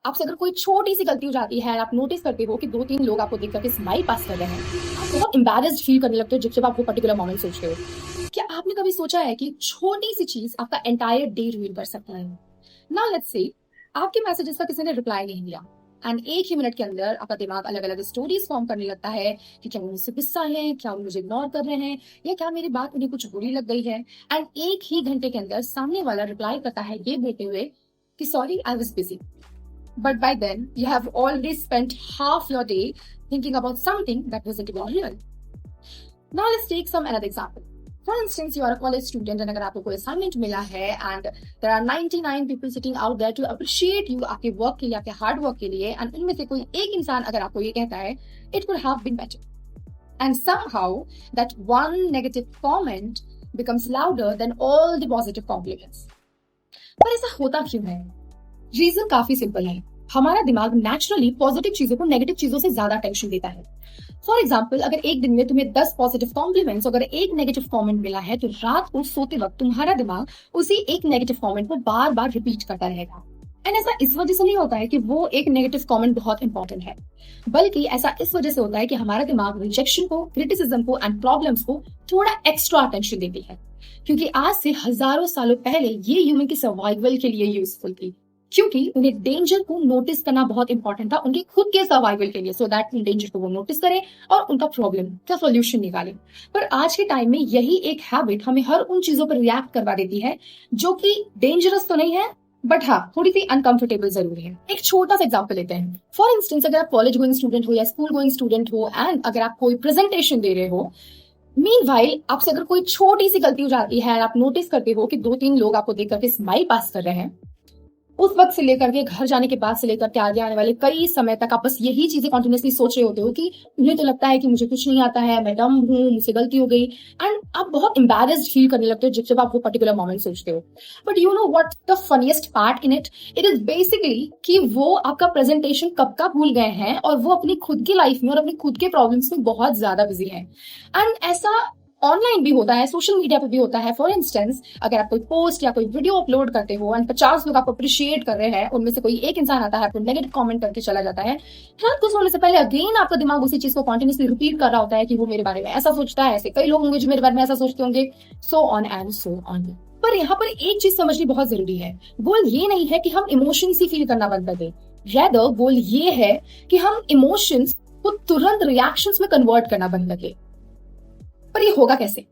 आपसे अगर कोई छोटी सी गलती हो जाती है, आप नोटिस करते हो कि 2-3 लोग आपको देख करके स्माइल पास कर रहे हैं, आप बहुत एम्बैरेस्ड फील करने लगते हो जब आप वो पर्टिकुलर मोमेंट सोचते हो। क्या आपने कभी सोचा है कि छोटी सी चीज आपका एंटायर डे रूइन कर सकता है? नाउ लेट्स से आपके मैसेजेस का किसी ने रिप्लाई नहीं दिया एंड एक ही मिनट के अंदर आपका दिमाग अलग अलग स्टोरीज फॉर्म करने लगता है कि क्या वो मुझसे गुस्सा है, क्या वो मुझे इग्नोर कर रहे हैं, या क्या मेरी बात उन्हें कुछ बुरी लग गई है। एंड एक ही घंटे के अंदर सामने वाला रिप्लाई करता है ये बोलते हुए कि sorry I was busy, but by then you have already spent half your day thinking about something that wasn't even real. Now let's take some another example. For instance, you are a college student and अगर आपको कोई assignment मिला है and there are 99 people sitting out there to appreciate you आपके work के लिए, आपके hard work के लिए, and उनमें से कोई एक इंसान अगर आपको ये कहता है it could have been better, and somehow that one negative comment becomes louder than all the positive compliments. पर ऐसा होता क्यों है? रीजन काफी सिंपल है। हमारा दिमाग नेचुरली पॉजिटिव चीजों को नेगेटिव चीजों से ज्यादा टेंशन देता है। फॉर एग्जाम्पल, अगर एक दिन में तुम्हें 10 पॉजिटिव कॉम्प्लीमेंट्स अगर एक नेगेटिव कमेंट मिला है तो रात को सोते वक्त तुम्हारा दिमाग उसी एक नेगेटिव कमेंट को बार बार रिपीट करता रहेगा। एंड ऐसा इस वजह से नहीं होता है कि वो एक नेगेटिव कमेंट बहुत इंपॉर्टेंट है, बल्कि ऐसा इस वजह से होता है कि हमारा दिमाग रिजेक्शन को, क्रिटिसिज्म को एंड प्रॉब्लम्स को थोड़ा एक्स्ट्रा अटेंशन देती है, क्योंकि आज से हजारों सालों पहले ये ह्यूमन की सर्वाइवल के लिए यूजफुल थी, क्योंकि उन्हें डेंजर को नोटिस करना बहुत इंपॉर्टेंट था उनके खुद के सर्वाइवल के लिए, सो दैट डेंजर को वो नोटिस करें और उनका प्रॉब्लम का सॉल्यूशन निकालें। पर आज के टाइम में यही एक हैबिट हमें हर उन चीजों पर रिएक्ट करवा देती है जो कि डेंजरस तो नहीं है, बट हाँ थोड़ी सी अनकंफर्टेबल जरूर है। एक छोटा सा एग्जांपल लेते हैं। फॉर इंस्टेंस, अगर आप कॉलेज गोइंग स्टूडेंट हो या स्कूल गोइंग स्टूडेंट हो एंड अगर आप कोई प्रेजेंटेशन दे रहे हो, मीनवाइल आपसे अगर कोई छोटी सी गलती हो जाती है, आप नोटिस करते हो कि 2-3 लोग आपको देख करके स्माइल पास कर रहे हैं, उस वक्त से लेकर के घर जाने के बाद से लेकर के आगे आने वाले कई समय तक आप बस यही चीजें कॉन्टिन्यूसली सोच रहे होते हो कि मुझे तो लगता है कि मुझे कुछ नहीं आता है, मैं डम हूँ, मुझसे गलती हो गई, एंड आप बहुत एम्बैरेस्ड फील करने लगते हो जब आप वो पर्टिकुलर मोमेंट सोचते हो। But you know what the funniest part in it is basically कि वो आपका प्रेजेंटेशन कब का भूल गए हैं और वो अपनी खुद की लाइफ में और अपनी खुद के प्रॉब्लम्स में बहुत ज्यादा बिजी है। एंड ऐसा ऑनलाइन भी होता है, सोशल मीडिया पे भी होता है। फॉर इंस्टेंस, अगर आप कोई पोस्ट या कोई वीडियो अपलोड करते हो एंड 50 लोग आपको अप्रिशिएट कर रहे हैं, उनमें से कोई एक इंसान आता है आपको नेगेटिव कमेंट करके चला जाता है, रात को सोने से पहले अगेन आपका दिमाग उसी चीज को कॉन्टिन्यूसली रिपीट कर रहा होता है कि वो मेरे बारे में ऐसा सोचता है, ऐसे कई लोग होंगे जो मेरे बारे में ऐसा सोचते होंगे, so on and so on. पर यहाँ पर एक चीज समझनी बहुत जरूरी है। गोल ये नहीं है कि हम इमोशंस ही फील करना बंद कर दें, रेदर गोल ये है कि हम इमोशंस को तुरंत रिएक्शंस में कन्वर्ट करना बंद कर दें। पर ये होगा कैसे?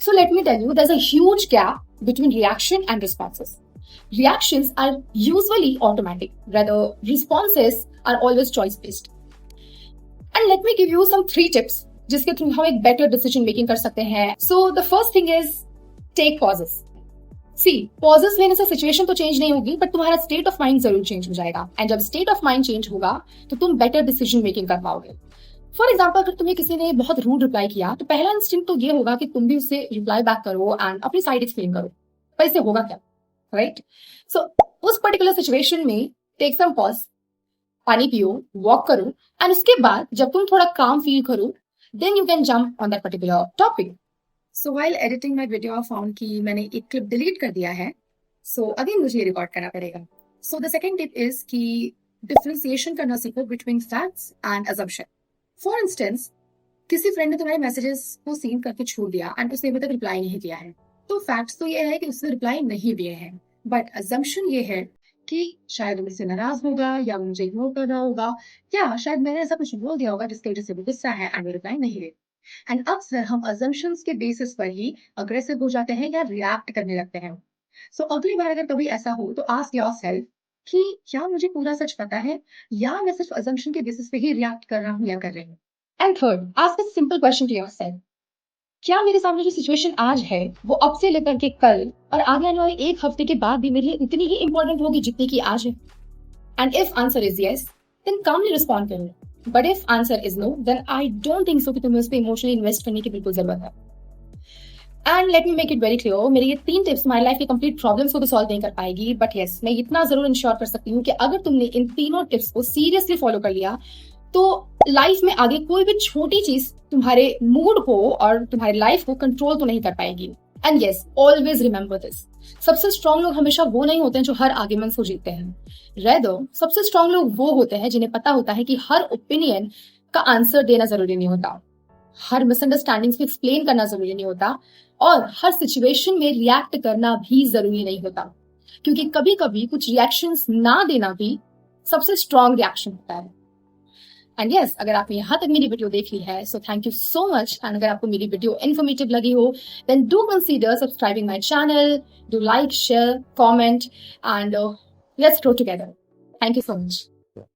So let me tell you, there's a huge gap between reaction and responses. Reactions are usually automatic, rather responses are always choice-based. And let me give you some 3 tips जिसके थ्रू हम एक better decision making कर सकते हैं। So the first thing is take pauses. See, pauses लेने से situation तो change नहीं होगी, but तुम्हारा state of mind जरूर change हो जाएगा। And जब state of mind change होगा, तो तुम better decision making कर पाओगे। फॉर एग्जाम्पल, अगर तुम्हें किसी ने बहुत रूड रिप्लाई किया तो पहला इंस्टिंक्ट तो ये होगा कि तुम भी उससे रिप्लाई बैक करो एंड अपनी साइड एक्सप्लेन करो, पर इससे होगा क्या, राइट? सो उस पर्टिकुलर सिचुएशन में टेक सम पॉज, पानी पियो, वॉक करो, एंड उसके बाद जब तुम थोड़ा काम फील करो, then you can jump on that particular topic. So while editing my video I found कि मैंने एक क्लिप डिलीट कर दिया है, सो अगेन मुझे रिकॉर्ड करना पड़ेगा। So the second tip is कि डिफरेंशिएशन करना सीखो between facts and assumption. For instance, किसी फ्रेंड ने तुम्हारे मैसेजेस को सीन करके छोड़ दिया एंड उसने अभी तक रिप्लाई नहीं दिया है, तो फैक्ट्स तो ये है कि उसने रिप्लाई नहीं दिए हैं, बट अजम्पशन ये है कि शायद वो मुझसे नाराज होगा या मुझे इग्नोर कर रहा होगा, या शायद मैंने ऐसा कुछ बोल दिया होगा जिसकी वजह से वो गुस्सा है एंड रिप्लाई नहीं दे। एंड अक्सर हम अजम्पशंस के बेसिस पर ही अग्रेसिव हो जाते हैं या रिएक्ट करने लगते हैं। सो अगली बार अगर कभी ऐसा हो तो आस्क योरसेल्फ कि क्या मुझे पूरा सच पता है या मैं सिर्फ अजम्पशन के बेसिस पे ही रिएक्ट कर रहा हूँ या कर रही हूँ। And third, ask a simple question to yourself, क्या मेरे सामने जो सिचुएशन आज है वो अब से लेकर के कल और आगे आने वाले 1 हफ्ते के बाद भी मेरे लिए उतनी ही इंपॉर्टेंट होगी जितनी की आज है? And if answer is yes, then calmly respond करो, but if answer is no, then I don't think so कि तुम्हें उस पर इमोशनली इन्वेस्ट करने की बिल्कुल जरूरत है। And let me make it very clear, मेरे ये 3 टिप्स तुम्हारी लाइफ के कंप्लीट प्रॉब्लम्स को तो सॉल्व नहीं कर पाएगी, बट यस मैं इतना जरूर इंश्योर कर सकती हूँ कि अगर तुमने इन तीनों टिप्स को सीरियसली फॉलो कर लिया तो लाइफ में आगे कोई भी छोटी चीज तुम्हारे मूड को और तुम्हारी लाइफ को कंट्रोल तो नहीं कर पाएगी। And yes, always remember this, सबसे स्ट्रांग लोग हमेशा वो नहीं होते हैं जो हर आर्ग्यूमेंट्स को जीतते हैं। रेदर सबसे स्ट्रांग लोग वो होते हैं जिन्हें पता होता है कि हर ओपिनियन का आंसर देना जरूरी नहीं होता, हर मिसअंडरस्टैंडिंग्स को एक्सप्लेन करना जरूरी नहीं होता, और हर सिचुएशन में रिएक्ट करना भी जरूरी नहीं होता, क्योंकि कभी कभी कुछ रिएक्शंस ना देना भी सबसे स्ट्रांग रिएक्शन होता है। एंड यस, अगर आपने यहाँ तक मेरी वीडियो देख ली है so thank you so much. And अगर आपको मेरी वीडियो इन्फॉर्मेटिव लगी हो then do consider subscribing my channel, do like, share, comment, and let's grow together. Thank you so much.